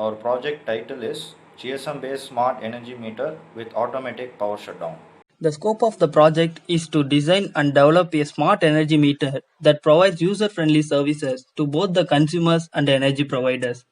Our project title is GSM based smart energy meter with automatic power shutdown. The scope of the project is to design and develop a smart energy meter that provides user-friendly services to both the consumers and energy providers.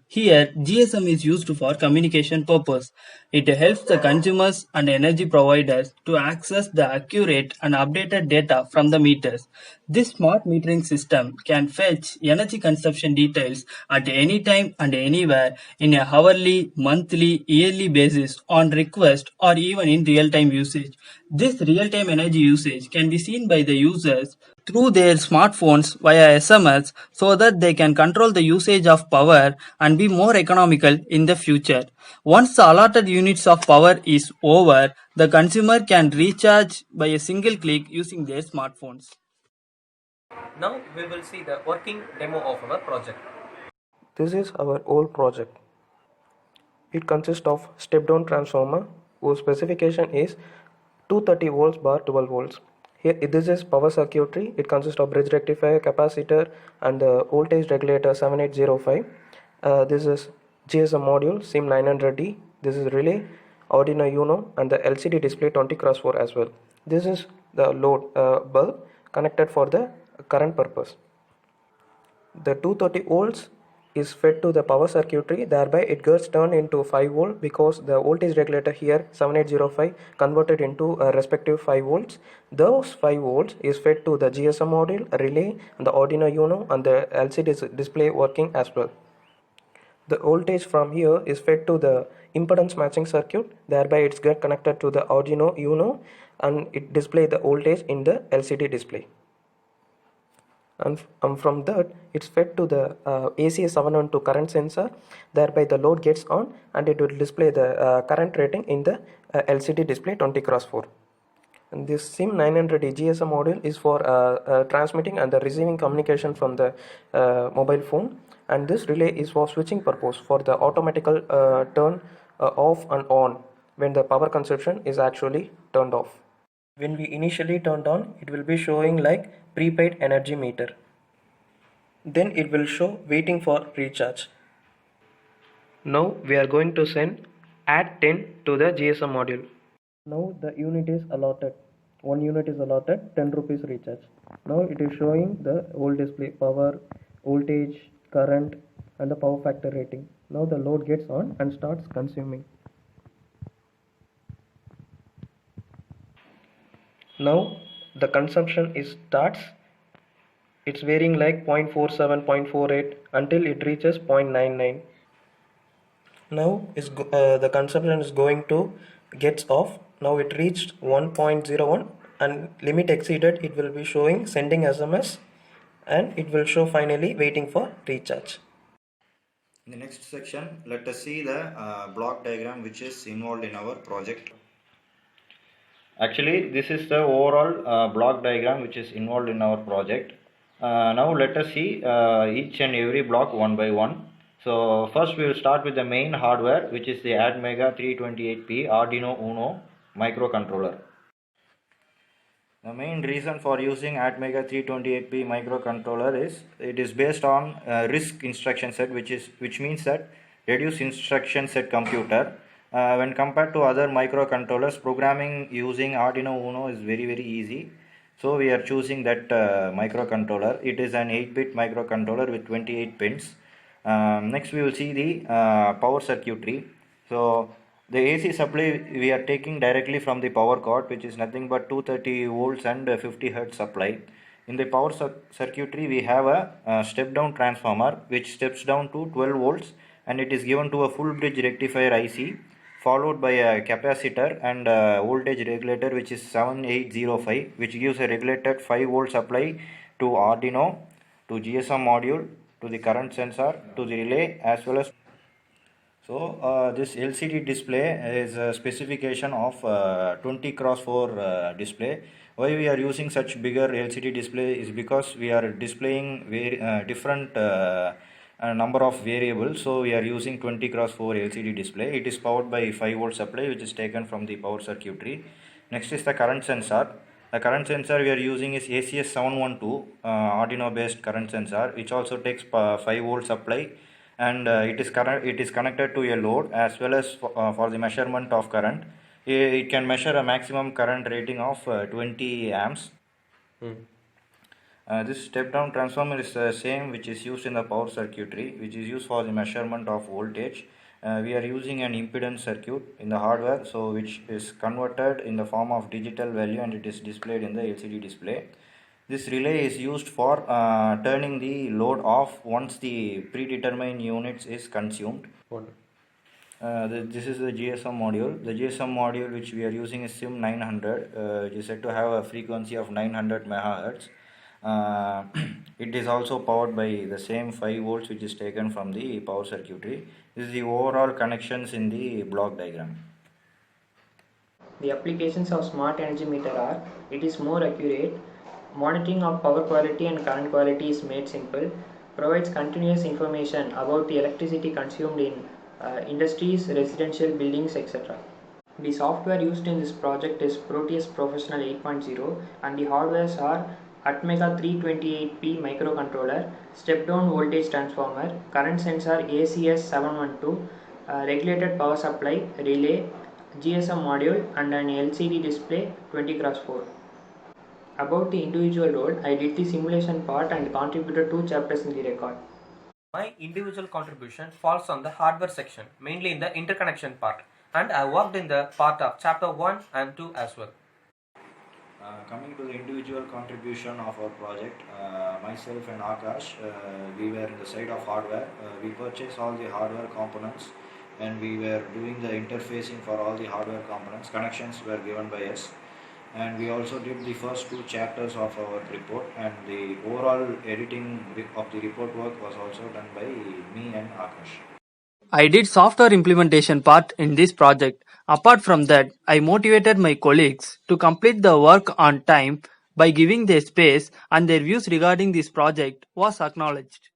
Here, GSM is used for communication purpose. It helps the consumers and energy providers to access the accurate and updated data from the meters. This smart metering system can fetch energy consumption details at any time and anywhere in a hourly, monthly, yearly basis on request or even in real-time usage. This real-time energy usage can be seen by the users through their smartphones via SMS so that they can control the usage of power and be more economical in the future. Once the allotted units of power is over, the consumer can recharge by a single click using their smartphones. Now we will see the working demo of our project. This is our old project. It consists of step-down transformer whose specification is 230 volts bar 12 volts. Here, this is power circuitry. It consists of bridge rectifier, capacitor, and the voltage regulator 7805. This is GSM module SIM 900D. This is relay, Arduino Uno, and the LCD display 20x4 as well. This is the load bulb connected for the current purpose. The 230 volts is fed to the power circuitry, thereby it gets turned into 5 volt because the voltage regulator here 7805 converted into a respective 5 volts. Those 5 volts is fed to the GSM module, relay, and the Arduino Uno, and the LCD display working as well. The voltage from here is fed to the impedance matching circuit, thereby it's get connected to the Arduino Uno and it display the voltage in the LCD display. And from that it's fed to the AC712 current sensor, thereby the load gets on and it will display the current rating in the LCD display 20x4. And this SIM 900 GSM module is for transmitting and the receiving communication from the mobile phone, and this relay is for switching purpose for the automatical turn off and on when the power consumption is actually turned off. When we initially turned on, it will be showing like prepaid energy meter. Then it will show waiting for recharge. Now we are going to send add 10 to the GSM module. Now the unit is allotted. 1 unit is allotted 10 rupees recharge. Now it is showing the whole display power, voltage, current, and the power factor rating. Now the load gets on and starts consuming. Now the consumption starts. It's varying like 0.47, 0.48 until it reaches 0.99. Now the consumption is going to gets off. Now it reached 1.01 and limit exceeded. It will be showing sending SMS and it will show finally waiting for recharge. In the next section, let us see the block diagram which is involved in our project. Actually, this is the overall block diagram which is involved in our project. Now let us see each and every block one by one. So first we will start with the main hardware, which is the ATmega 328P Arduino Uno microcontroller. The main reason for using ATmega 328P microcontroller is it is based on RISC instruction set, which means that reduced instruction set computer. When compared to other microcontrollers, programming using Arduino Uno is very easy. So we are choosing that microcontroller. It is an 8-bit microcontroller with 28 pins. Next we will see the power circuitry. So the AC supply we are taking directly from the power cord, which is nothing but 230 volts and 50 hertz supply. In the power circuitry we have a step down transformer which steps down to 12 volts and it is given to a full bridge rectifier IC, followed by a capacitor and a voltage regulator which is 7805, which gives a regulated 5 volt supply to Arduino, to GSM module, to the current sensor, to the relay, as well as. So this LCD display is a specification of 20x4 display. Why we are using such bigger LCD display is because we are displaying very different number of variables. So we are using 20x4 LCD display. It is powered by 5 volt supply which is taken from the power circuitry. Next is the current sensor. The current sensor we are using is ACS712 Arduino based current sensor, which also takes 5 volt supply and it is connected to a load as well as for the measurement of current. It can measure a maximum current rating of 20 amps. This step down transformer is the same which is used in the power circuitry, which is used for the measurement of voltage. We are using an impedance circuit in the hardware, so which is converted in the form of digital value and it is displayed in the LCD display. This relay is used for turning the load off once the predetermined units is consumed. This is the GSM module. The GSM module which we are using is SIM 900. It is said to have a frequency of 900 megahertz. It is also powered by the same 5 volts which is taken from the power circuitry. This is the overall connections in the block diagram. The applications of smart energy meter are: it is more accurate, monitoring of power quality and current quality is made simple, provides continuous information about the electricity consumed in industries, residential buildings, etc. The software used in this project is Proteus Professional 8.0 and the hardwares are Atmega 328P microcontroller, step-down voltage transformer, current sensor ACS 712, regulated power supply, relay, GSM module and an LCD display 20x4. About the individual role, I did the simulation part and contributed 2 chapters in the record. My individual contribution falls on the hardware section, mainly in the interconnection part, and I worked in the part of chapter 1 and 2 as well. Coming to the individual contribution of our project, myself and Akash, we were in the side of hardware. We purchased all the hardware components and we were doing the interfacing for all the hardware components. Connections were given by us, and we also did the first 2 chapters of our report, and the overall editing of the report work was also done by me and Akash. I did software implementation part in this project. Apart from that, I motivated my colleagues to complete the work on time by giving their space, and their views regarding this project was acknowledged.